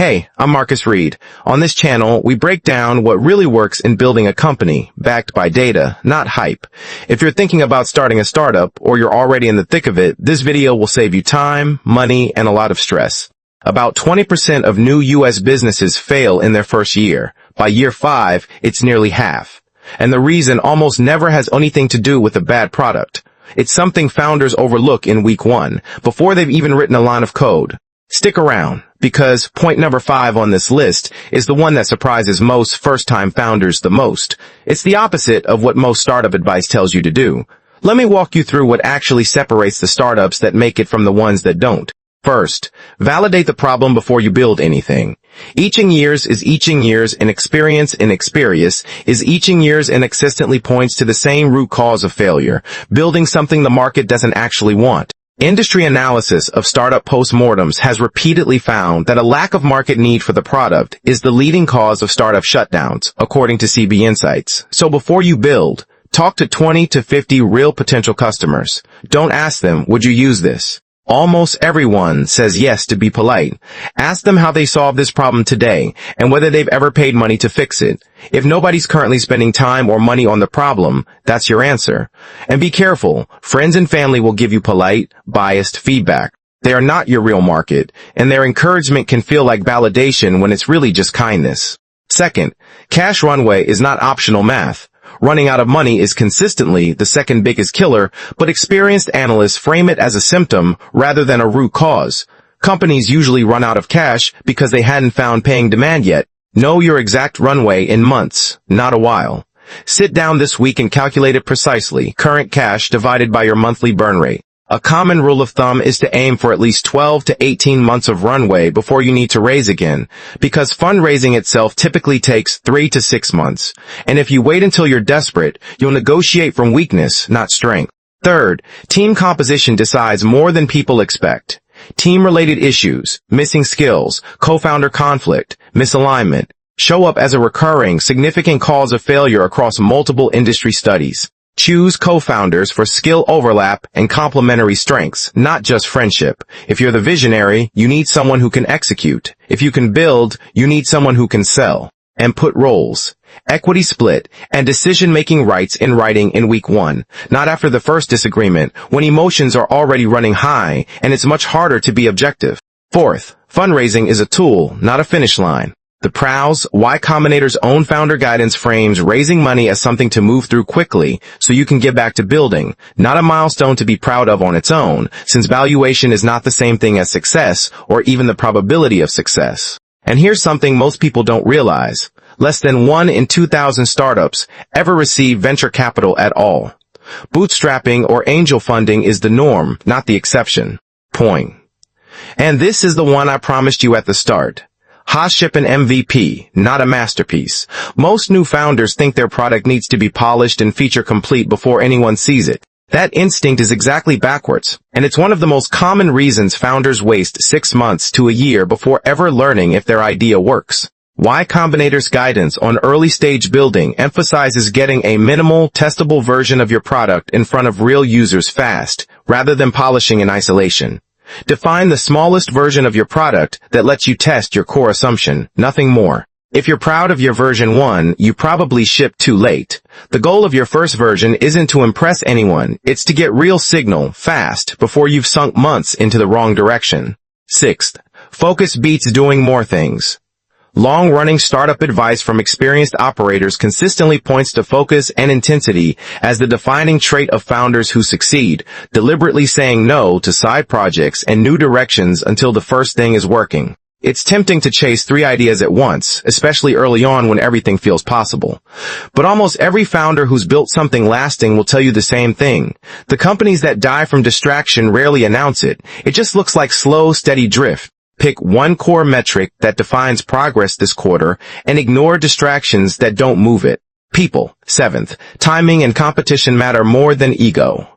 Hey, I'm Marcus Reed. On this channel, we break down what really works in building a company, backed by data, not hype. If you're thinking about starting a startup, or you're already in the thick of it, this video will save you time, money, and a lot of stress. About 20% of new U.S. businesses fail in their first year. By year 5, it's nearly half. And the reason almost never has anything to do with a bad product. It's something founders overlook in week 1, before they've even written a line of code. Stick around, because point number 5 on this list is the one that surprises most first-time founders the most. It's the opposite of what most startup advice tells you to do. Let me walk you through what actually separates the startups that make it from the ones that don't. First, validate the problem before you build anything. Eaching years is eaching years, and experience is eaching years and consistently points to the same root cause of failure, building something the market doesn't actually want. Industry analysis of startup postmortems has repeatedly found that a lack of market need for the product is the leading cause of startup shutdowns, according to CB Insights. So before you build, talk to 20 to 50 real potential customers. Don't ask them, would you use this? Almost everyone says yes to be polite. Ask them how they solve this problem today and whether they've ever paid money to fix it. If nobody's currently spending time or money on the problem, that's your answer. And be careful, friends and family will give you polite, biased feedback. They are not your real market, and their encouragement can feel like validation when it's really just kindness. Second, cash runway is not optional math. Running out of money is consistently the second biggest killer, but experienced analysts frame it as a symptom rather than a root cause. Companies usually run out of cash because they hadn't found paying demand yet. Know your exact runway in months, not a while. Sit down this week and calculate it precisely, current cash divided by your monthly burn rate. A common rule of thumb is to aim for at least 12 to 18 months of runway before you need to raise again, because fundraising itself typically takes 3 to 6 months. And if you wait until you're desperate, you'll negotiate from weakness, not strength. Third, team composition decides more than people expect. Team-related issues, missing skills, co-founder conflict, misalignment, show up as a recurring, significant cause of failure across multiple industry studies. Choose co-founders for skill overlap and complementary strengths, not just friendship. If you're the visionary, you need someone who can execute. If you can build, you need someone who can sell. And put roles, equity split, and decision-making rights in writing in week 1, not after the first disagreement, when emotions are already running high and it's much harder to be objective. Fourth, fundraising is a tool, not a finish line. The Pros, Y Combinator's own founder guidance frames raising money as something to move through quickly so you can get back to building, not a milestone to be proud of on its own, since valuation is not the same thing as success or even the probability of success. And here's something most people don't realize. Less than 1 in 2,000 startups ever receive venture capital at all. Bootstrapping or angel funding is the norm, not the exception. Point. And this is the one I promised you at the start. Ship an MVP, not a masterpiece. Most new founders think their product needs to be polished and feature complete before anyone sees it. That instinct is exactly backwards, and it's one of the most common reasons founders waste 6 months to a year before ever learning if their idea works. Y Combinator's guidance on early-stage building emphasizes getting a minimal, testable version of your product in front of real users fast, rather than polishing in isolation. Define the smallest version of your product that lets you test your core assumption, nothing more. If you're proud of your version 1, you probably shipped too late. The goal of your first version isn't to impress anyone, it's to get real signal, fast, before you've sunk months into the wrong direction. Sixth, focus beats doing more things. Long-running startup advice from experienced operators consistently points to focus and intensity as the defining trait of founders who succeed, deliberately saying no to side projects and new directions until the first thing is working. It's tempting to chase 3 ideas at once, especially early on when everything feels possible. But almost every founder who's built something lasting will tell you the same thing. The companies that die from distraction rarely announce it. It just looks like slow, steady drift. Pick one core metric that defines progress this quarter and ignore distractions that don't move it. People. Seventh, timing and competition matter more than ego.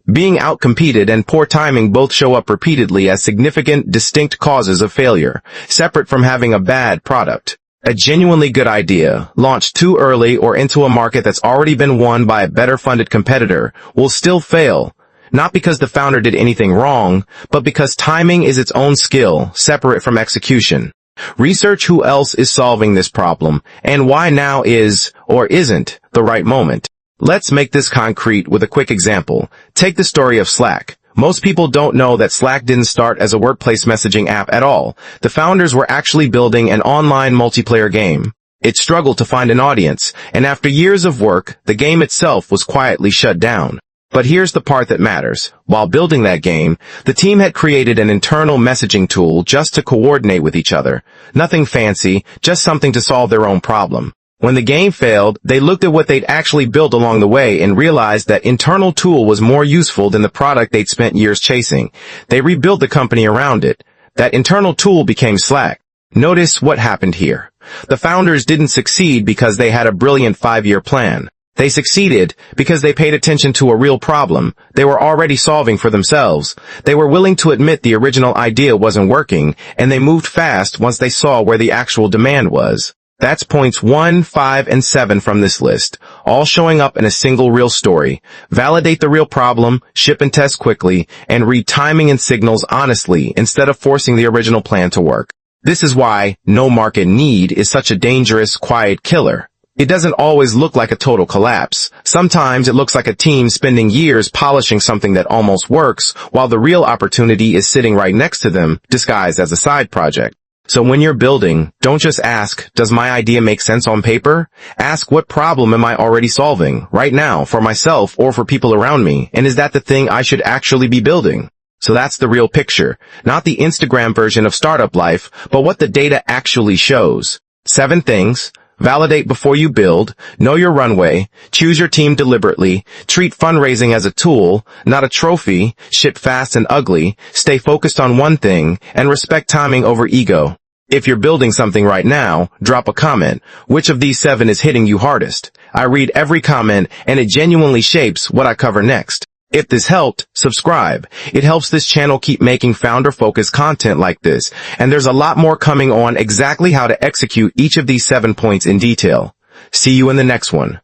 Being outcompeted and poor timing both show up repeatedly as significant, distinct causes of failure, separate from having a bad product. A genuinely good idea, launched too early or into a market that's already been won by a better-funded competitor, will still fail. Not because the founder did anything wrong, but because timing is its own skill, separate from execution. Research who else is solving this problem and why now is, or isn't, the right moment. Let's make this concrete with a quick example. Take the story of Slack. Most people don't know that Slack didn't start as a workplace messaging app at all. The founders were actually building an online multiplayer game. It struggled to find an audience, and after years of work, the game itself was quietly shut down. But here's the part that matters. While building that game, the team had created an internal messaging tool just to coordinate with each other. Nothing fancy, just something to solve their own problem. When the game failed, they looked at what they'd actually built along the way and realized that internal tool was more useful than the product they'd spent years chasing. They rebuilt the company around it. That internal tool became Slack. Notice what happened here. The founders didn't succeed because they had a brilliant 5-year plan. They succeeded because they paid attention to a real problem they were already solving for themselves. They were willing to admit the original idea wasn't working, and they moved fast once they saw where the actual demand was. That's points 1, 5, and 7 from this list, all showing up in a single real story. Validate the real problem, ship and test quickly, and read timing and signals honestly instead of forcing the original plan to work. This is why no market need is such a dangerous, quiet killer. It doesn't always look like a total collapse. Sometimes it looks like a team spending years polishing something that almost works, while the real opportunity is sitting right next to them, disguised as a side project. So when you're building, don't just ask, does my idea make sense on paper? Ask, what problem am I already solving, right now, for myself or for people around me, and is that the thing I should actually be building? So that's the real picture, not the Instagram version of startup life, but what the data actually shows. 7 things. Validate before you build, know your runway, choose your team deliberately, treat fundraising as a tool, not a trophy, ship fast and ugly, stay focused on one thing, and respect timing over ego. If you're building something right now, drop a comment. Which of these 7 is hitting you hardest? I read every comment, and it genuinely shapes what I cover next. If this helped, subscribe. It helps this channel keep making founder-focused content like this, and there's a lot more coming on exactly how to execute each of these 7 points in detail. See you in the next one.